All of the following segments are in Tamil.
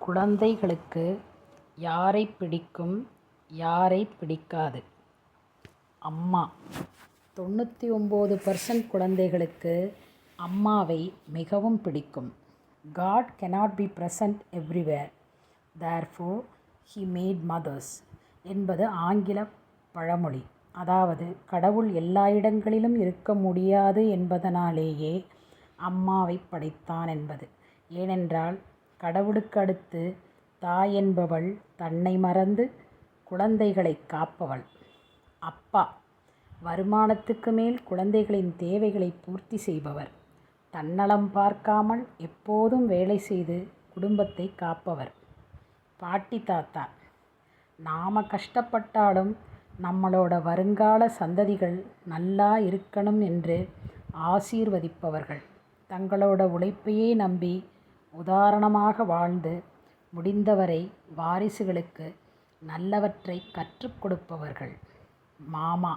குழந்தைகளுக்கு யாரை பிடிக்கும், யாரை பிடிக்காது? அம்மா. 99% குழந்தைகளுக்கு அம்மாவை மிகவும் பிடிக்கும். God cannot be present everywhere. Therefore, He made mothers என்பது ஆங்கில பழமொழி. அதாவது, கடவுள் எல்லா இடங்களிலும் இருக்க முடியாது என்பதனாலேயே அம்மாவை படைத்தான் என்பது. ஏனென்றால், கடவுளுக்கு அடுத்து தாய் என்பவள் தன்னை மறந்து குழந்தைகளை காப்பவள். அப்பா. வருமானத்துக்கு மேல் குழந்தைகளின் தேவைகளை பூர்த்தி செய்பவர். தன்னலம் பார்க்காமல் எப்போதும் வேலை செய்து குடும்பத்தை காப்பவர். பாட்டி தாத்தா. நாம கஷ்டப்பட்டாலும் நம்மளோட வருங்கால சந்ததிகள் நல்லா இருக்கணும் என்று ஆசீர்வதிப்பவர்கள். தங்களோட உழைப்பையே நம்பி உதாரணமாக வாழ்ந்து முடிந்தவரை வாரிசுகளுக்கு நல்லவற்றை கற்றுக் கொடுப்பவர்கள். மாமா.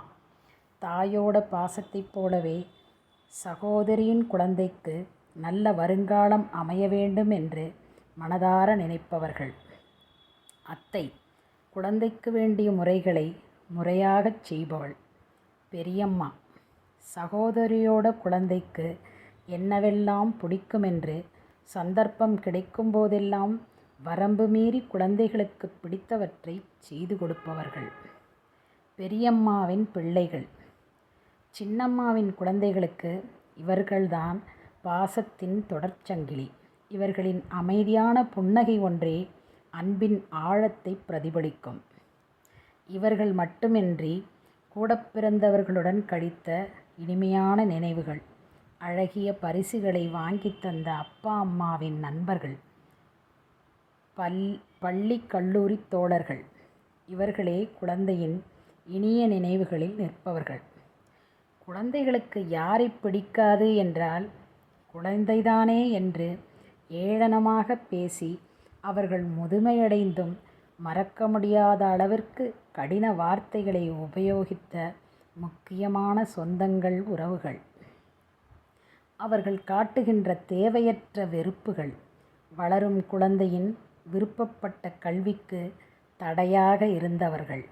தாயோட பாசத்தைப் போலவே சகோதரியின் குழந்தைக்கு நல்ல வருங்காலம் அமைய வேண்டும் என்று மனதார நினைப்பவர்கள். அத்தை. குழந்தைக்கு வேண்டிய முறைகளை முறையாகச் செய்பவள். பெரியம்மா. சகோதரியோட குழந்தைக்கு என்னவெல்லாம் பிடிக்குமென்று சந்தர்ப்பம் கிடைக்கும் போதெல்லாம் வரம்பு மீறி குழந்தைகளுக்கு பிடித்தவற்றை செய்து கொடுப்பவர்கள். பெரியம்மாவின் பிள்ளைகள். சின்னம்மாவின் குழந்தைகளுக்கு இவர்கள்தான் பாசத்தின் தொடர்ச்சங்கிலி. இவர்களின் அமைதியான புன்னகை ஒன்றே அன்பின் ஆழத்தை பிரதிபலிக்கும். இவர்கள் மட்டுமின்றி கூடப் பிறந்தவர்களுடன் கழித்த இனிமையான நினைவுகள், அழகிய பரிசுகளை வாங்கித் தந்த அப்பா அம்மாவின் நண்பர்கள், பள்ளி கல்லூரி தோழர்கள், இவர்களே குழந்தையின் இனிய நினைவுகளில் நிற்பவர்கள். குழந்தைகளுக்கு யாரை பிடிக்காது என்றால், குழந்தைதானே என்று ஏளனமாக பேசி அவர்கள் முதுமையடைந்தும் மறக்க முடியாத அளவிற்கு கடின வார்த்தைகளை உபயோகித்த முக்கியமான சொந்தங்கள், உறவுகள். அவர்கள் காட்டுகின்ற தேவையற்ற வெறுப்புகள் வளரும் குழந்தையின் விருப்பப்பட்ட கல்விக்கு தடையாக இருந்தவர்கள்.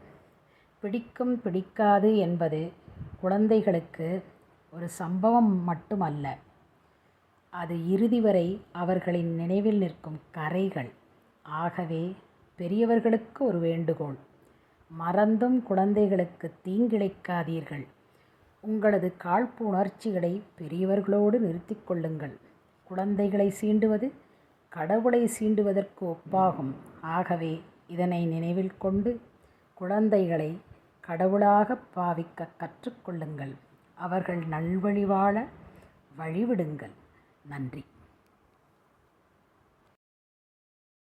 பிடிக்கும் பிடிக்காது என்பது குழந்தைகளுக்கு ஒரு சம்பவம் மட்டுமல்ல, அது இறுதி வரை அவர்களின் நினைவில் நிற்கும் கறைகள். ஆகவே பெரியவர்களுக்கு ஒரு வேண்டுகோள்: மறந்தும் குழந்தைகளுக்கு தீங்கிழைக்காதீர்கள். உங்களது காழ்ப்பு உணர்ச்சிகளை பெரியவர்களோடு நிறுத்திக் கொள்ளுங்கள். குழந்தைகளை சீண்டுவது கடவுளை சீண்டுவதற்கு ஒப்பாகும். ஆகவே இதனை நினைவில் கொண்டு குழந்தைகளை கடவுளாக பாவிக்க கற்றுக்கொள்ளுங்கள். அவர்கள் நல்வழி வாழ வழிவிடுங்கள். நன்றி.